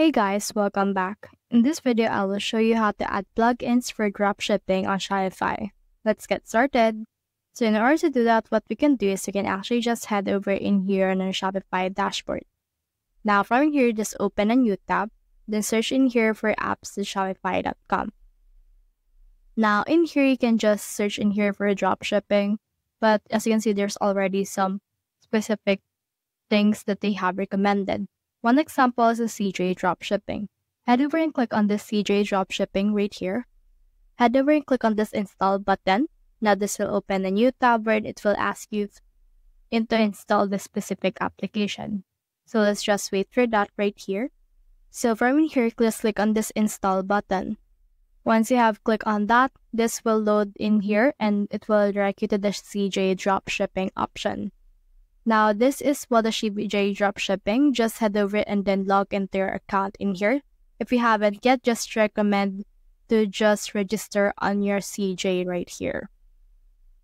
Hey guys, welcome back. In this video, I will show you how to add plugins for dropshipping on Shopify. Let's get started. So in order to do that, what we can do is we can actually just head over in here on our Shopify dashboard. Now from here, just open a new tab, then search in here for apps.shopify.com. Now in here, you can just search in here for dropshipping, but as you can see, there's already some specific things that they have recommended. One example is the CJ Dropshipping. Head over and click on this CJ Dropshipping right here. Head over and click on this install button. Now this will open a new tab where it will ask you to install this specific application. So let's just wait for that right here. So from here, just click on this install button. Once you have clicked on that, this will load in here and it will direct you to the CJ Dropshipping option. Now, this is what the CJ Dropshipping. Just head over and then log into your account in here. If you haven't yet, just recommend to just register on your CJ right here.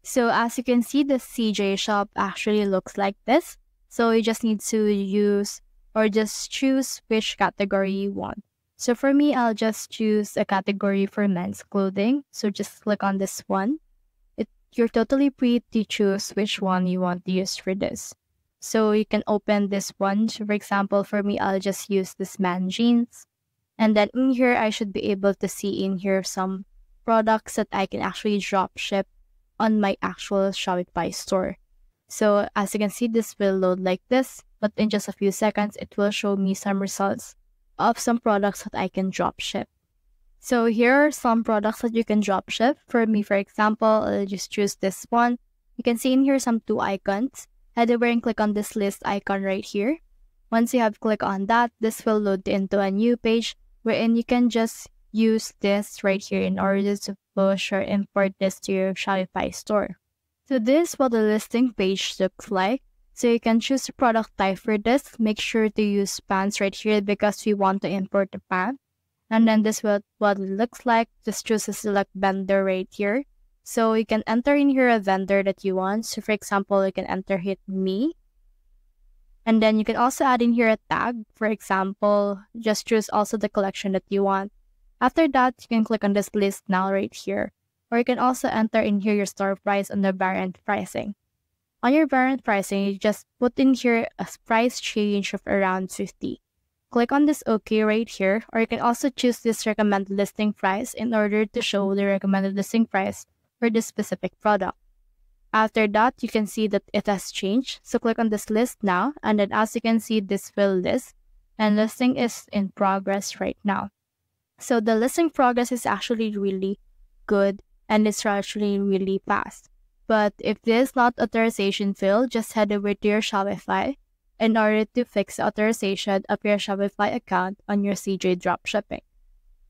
So as you can see, the CJ shop actually looks like this. So you just need to use or just choose which category you want. So for me, I'll just choose a category for men's clothing. So just click on this one. You're totally free to choose which one you want to use for this. So you can open this one. So for example, for me, I'll just use this man jeans. And then in here, I should be able to see in here some products that I can actually drop ship on my actual Shopify store. So as you can see, this will load like this. But in just a few seconds, it will show me some results of some products that I can drop ship. So here are some products that you can drop ship. For me, for example, I'll just choose this one. You can see in here some 2 icons. Head over and click on this list icon right here. Once you have clicked on that, this will load into a new page wherein you can just use this right here in order to push or import this to your Shopify store. So this is what the listing page looks like. So you can choose a product type for this. Make sure to use pants right here because we want to import the pants. And then this is what it looks like. Just choose a select vendor right here. So you can enter in here a vendor that you want. So for example, you can enter hit me. And then you can also add in here a tag. For example, just choose also the collection that you want. After that, you can click on this list now right here. Or you can also enter in here your store price on the variant pricing. On your variant pricing, you just put in here a price change of around 50. Click on this OK right here, or you can also choose this recommended listing price in order to show the recommended listing price for this specific product. After that, you can see that it has changed. So click on this list now, and then as you can see, this will list, and listing is in progress right now. So the listing progress is actually really good, and it's actually really fast. But if this is not authorization field, just head over to your Shopify in order to fix the authorization of your Shopify account on your CJ Dropshipping.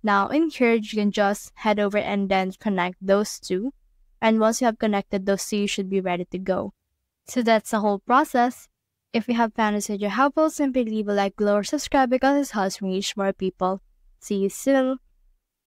Now in here, you can just head over and then connect those two. And once you have connected those two, you should be ready to go. So that's the whole process. If you have found this video helpful, simply leave a like below or subscribe because it helps me reach more people. See you soon!